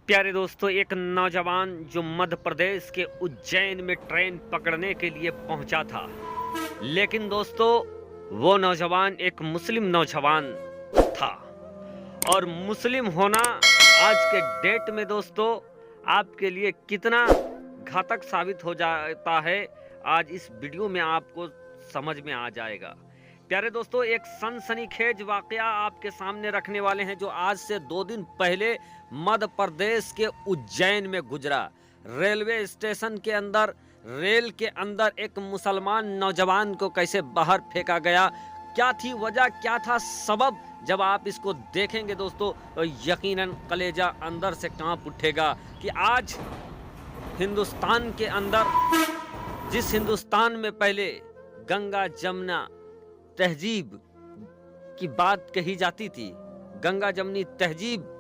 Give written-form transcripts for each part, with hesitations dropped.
प्यारे दोस्तों, एक नौजवान जो मध्य प्रदेश के उज्जैन में ट्रेन पकड़ने के लिए पहुंचा था, लेकिन दोस्तों वो नौजवान एक मुस्लिम नौजवान था। और मुस्लिम होना आज के डेट में दोस्तों आपके लिए कितना घातक साबित हो जाता है, आज इस वीडियो में आपको समझ में आ जाएगा। प्यारे दोस्तों, एक सनसनीखेज वाकया आपके सामने रखने वाले हैं जो आज से 2 दिन पहले मध्य प्रदेश के उज्जैन में गुजरा। रेलवे स्टेशन के अंदर रेल के अंदर एक मुसलमान नौजवान को कैसे बाहर फेंका गया, क्या थी वजह, क्या था सबब, जब आप इसको देखेंगे दोस्तों तो यकीनन कलेजा अंदर से कांप उठेगा कि आज हिंदुस्तान के अंदर, जिस हिंदुस्तान में पहले गंगा जमुना तहजीब की बात कही जाती थी, गंगा जमनी तहजीब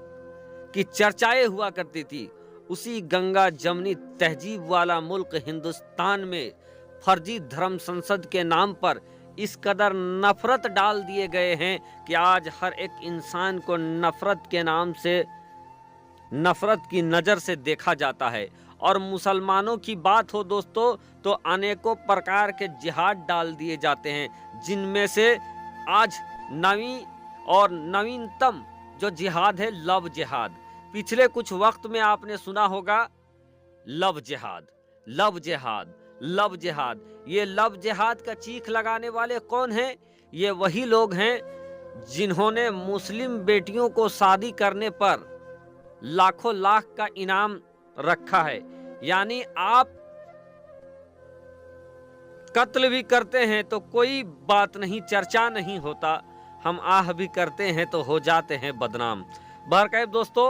की चर्चाएं हुआ करती थी, उसी गंगा जमनी तहजीब वाला मुल्क हिंदुस्तान में फर्जी धर्म संसद के नाम पर इस कदर नफरत डाल दिए गए हैं कि आज हर एक इंसान को नफरत के नाम से, नफरत की नज़र से देखा जाता है। और मुसलमानों की बात हो दोस्तों तो अनेकों प्रकार के जिहाद डाल दिए जाते हैं, जिनमें से आज नवीनतम जो जिहाद है लव जिहाद। पिछले कुछ वक्त में आपने सुना होगा लव जिहाद, लव जिहाद, लव जिहाद। ये लव जिहाद का चीख लगाने वाले कौन हैं? ये वही लोग हैं जिन्होंने मुस्लिम बेटियों को शादी करने पर लाखों लाख का इनाम रखा है। यानी आप कत्ल भी करते हैं तो कोई बात नहीं, चर्चा नहीं होता, हम आह भी करते हैं तो हो जाते हैं बदनाम। बहरकैफ दोस्तों,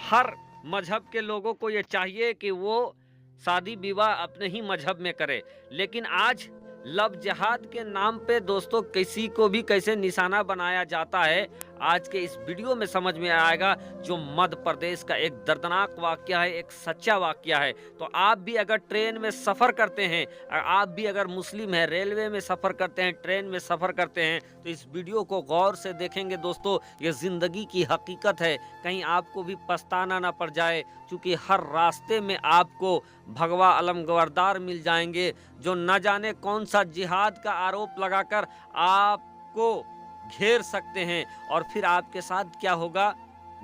हर मजहब के लोगों को ये चाहिए कि वो शादी विवाह अपने ही मजहब में करे, लेकिन आज लव जिहाद के नाम पे दोस्तों किसी को भी कैसे निशाना बनाया जाता है, आज के इस वीडियो में समझ में आएगा। जो मध्य प्रदेश का एक दर्दनाक वाकया है, एक सच्चा वाकया है। तो आप भी अगर ट्रेन में सफ़र करते हैं, आप भी अगर मुस्लिम हैं, रेलवे में सफ़र करते हैं, ट्रेन में सफ़र करते हैं, तो इस वीडियो को गौर से देखेंगे दोस्तों। ये ज़िंदगी की हकीकत है, कहीं आपको भी पछताना ना पड़ जाए, क्योंकि हर रास्ते में आपको भगवा अलमगवरदार मिल जाएंगे जो न जाने कौन सा जिहाद का आरोप लगाकर आपको घेर सकते हैं, और फिर आपके साथ क्या होगा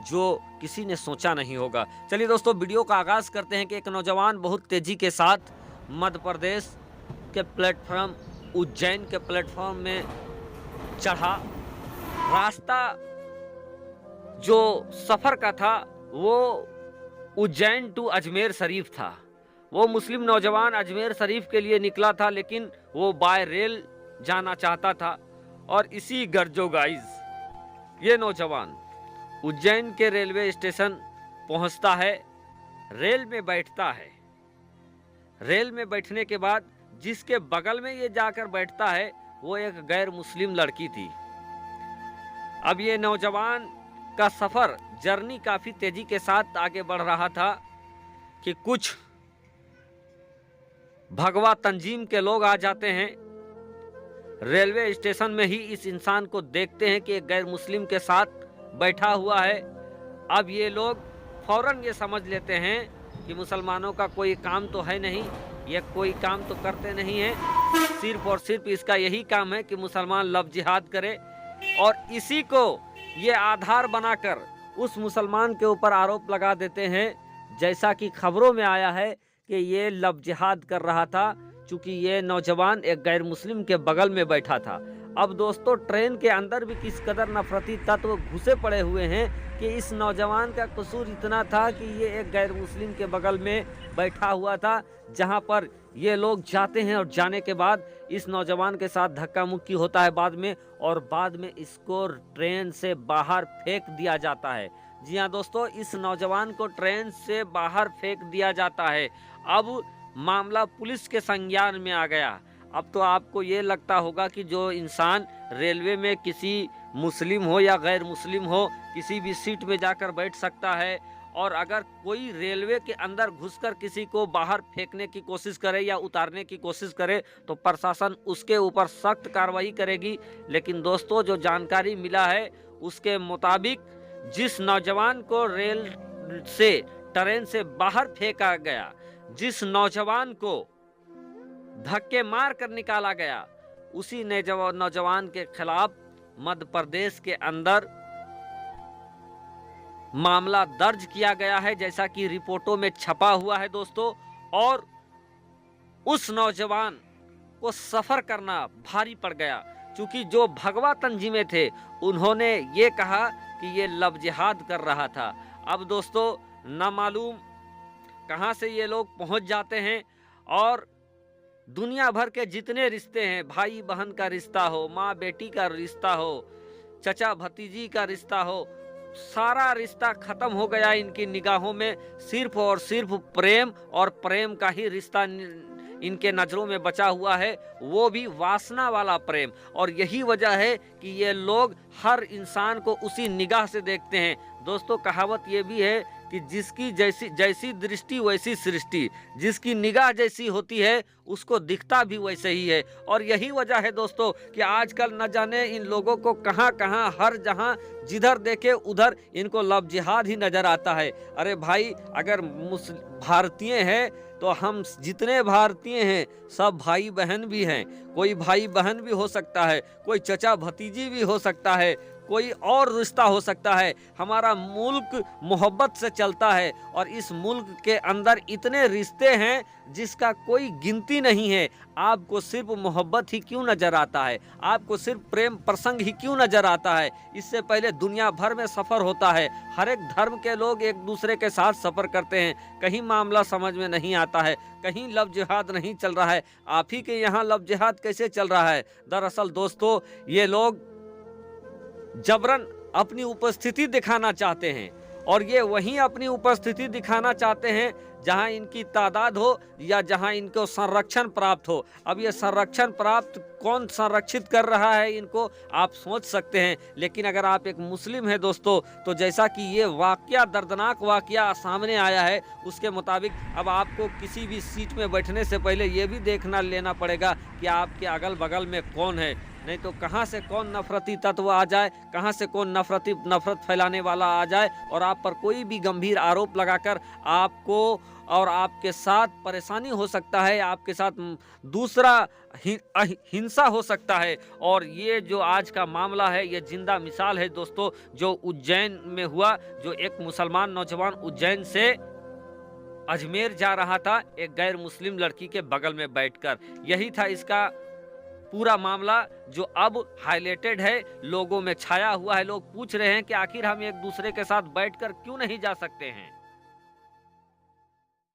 जो किसी ने सोचा नहीं होगा। चलिए दोस्तों, वीडियो का आगाज करते हैं कि एक नौजवान बहुत तेजी के साथ मध्य प्रदेश के प्लेटफॉर्म, उज्जैन के प्लेटफॉर्म में चढ़ा। रास्ता जो सफ़र का था वो उज्जैन टू अजमेर शरीफ था। वो मुस्लिम नौजवान अजमेर शरीफ के लिए निकला था, लेकिन वो बाय रेल जाना चाहता था। और इसी गर्जो गाइज ये नौजवान उज्जैन के रेलवे स्टेशन पहुंचता है, रेल में बैठता है। रेल में बैठने के बाद जिसके बगल में ये जाकर बैठता है वो एक गैर मुस्लिम लड़की थी। अब ये नौजवान का सफ़र, जर्नी काफ़ी तेज़ी के साथ आगे बढ़ रहा था कि कुछ भगवा तंजीम के लोग आ जाते हैं। रेलवे स्टेशन में ही इस इंसान को देखते हैं कि एक गैर मुस्लिम के साथ बैठा हुआ है। अब ये लोग फौरन ये समझ लेते हैं कि मुसलमानों का कोई काम तो है नहीं, ये कोई काम तो करते नहीं हैं, सिर्फ और सिर्फ इसका यही काम है कि मुसलमान लव जिहाद करे। और इसी को ये आधार बनाकर उस मुसलमान के ऊपर आरोप लगा देते हैं, जैसा कि खबरों में आया है कि ये लव जिहाद कर रहा था, चूँकि ये नौजवान एक गैर मुस्लिम के बगल में बैठा था। अब दोस्तों, ट्रेन के अंदर भी किस कदर नफरती तत्व घुसे पड़े हुए हैं कि इस नौजवान का कसूर इतना था कि ये एक गैर मुस्लिम के बगल में बैठा हुआ था, जहां पर ये लोग जाते हैं और जाने के बाद इस नौजवान के साथ धक्का मुक्की होता है बाद में, और बाद में इसको ट्रेन से बाहर फेंक दिया जाता है। जी हाँ दोस्तों, इस नौजवान को ट्रेन से बाहर फेंक दिया जाता है। अब मामला पुलिस के संज्ञान में आ गया। अब तो आपको ये लगता होगा कि जो इंसान रेलवे में किसी मुस्लिम हो या गैर मुस्लिम हो, किसी भी सीट में जाकर बैठ सकता है, और अगर कोई रेलवे के अंदर घुसकर किसी को बाहर फेंकने की कोशिश करे या उतारने की कोशिश करे तो प्रशासन उसके ऊपर सख्त कार्रवाई करेगी। लेकिन दोस्तों, जो जानकारी मिला है उसके मुताबिक जिस नौजवान को रेल से ट्रेन से बाहर फेंका गया, जिस नौजवान को धक्के मार कर निकाला गया, उसी नौजवान के खिलाफ मध्य प्रदेश के अंदर मामला दर्ज किया गया है, जैसा कि रिपोर्टों में छपा हुआ है दोस्तों। और उस नौजवान को सफर करना भारी पड़ गया, क्योंकि जो भगवा तंजीमें थे उन्होंने ये कहा कि ये लव जिहाद कर रहा था। अब दोस्तों ना मालूम कहां से ये लोग पहुंच जाते हैं, और दुनिया भर के जितने रिश्ते हैं, भाई बहन का रिश्ता हो, माँ बेटी का रिश्ता हो, चचा भतीजी का रिश्ता हो, सारा रिश्ता खत्म हो गया इनकी निगाहों में। सिर्फ और सिर्फ प्रेम और प्रेम का ही रिश्ता इनके नजरों में बचा हुआ है, वो भी वासना वाला प्रेम। और यही वजह है कि ये लोग हर इंसान को उसी निगाह से देखते हैं। दोस्तों कहावत ये भी है कि जिसकी जैसी दृष्टि वैसी सृष्टि, जिसकी निगाह जैसी होती है उसको दिखता भी वैसे ही है। और यही वजह है दोस्तों कि आजकल न जाने इन लोगों को कहां कहां, हर जहां जिधर देखे उधर इनको लव जिहाद ही नजर आता है। अरे भाई, अगर भारतीय हैं तो हम जितने भारतीय हैं सब भाई बहन भी हैं। कोई भाई बहन भी हो सकता है, कोई चचा भतीजी भी हो सकता है, कोई और रिश्ता हो सकता है। हमारा मुल्क मोहब्बत से चलता है, और इस मुल्क के अंदर इतने रिश्ते हैं जिसका कोई गिनती नहीं है। आपको सिर्फ मोहब्बत ही क्यों नजर आता है? आपको सिर्फ प्रेम प्रसंग ही क्यों नजर आता है? इससे पहले दुनिया भर में सफ़र होता है। हर एक धर्म के लोग एक दूसरे के साथ सफ़र करते हैं। कहीं मामला समझ में नहीं आता है, कहीं लव जिहाद नहीं चल रहा है। आप ही के यहाँ लव जिहाद कैसे चल रहा है? दरअसल दोस्तों ये लोग जबरन अपनी उपस्थिति दिखाना चाहते हैं, और ये वहीं अपनी उपस्थिति दिखाना चाहते हैं जहां इनकी तादाद हो या जहां इनको संरक्षण प्राप्त हो। अब ये संरक्षण प्राप्त कौन संरक्षित कर रहा है इनको, आप सोच सकते हैं। लेकिन अगर आप एक मुस्लिम हैं दोस्तों, तो जैसा कि ये वाकया, दर्दनाक वाकया सामने आया है, उसके मुताबिक अब आपको किसी भी सीट में बैठने से पहले ये भी देखना लेना पड़ेगा कि आपके अगल बगल में कौन है। नहीं तो कहां से कौन नफरती तत्व आ जाए, कहां से कौन नफरत फैलाने वाला आ जाए और आप पर कोई भी गंभीर आरोप लगाकर आपको और आपके साथ परेशानी हो सकता है, आपके साथ दूसरा हिंसा हो सकता है। और ये जो आज का मामला है ये जिंदा मिसाल है दोस्तों, जो उज्जैन में हुआ। जो एक मुसलमान नौजवान उज्जैन से अजमेर जा रहा था एक गैर मुस्लिम लड़की के बगल में बैठकर। यही था इसका पूरा मामला जो अब हाईलाइटेड है, लोगों में छाया हुआ है। लोग पूछ रहे हैं कि आखिर हम एक दूसरे के साथ बैठकर क्यों नहीं जा सकते हैं।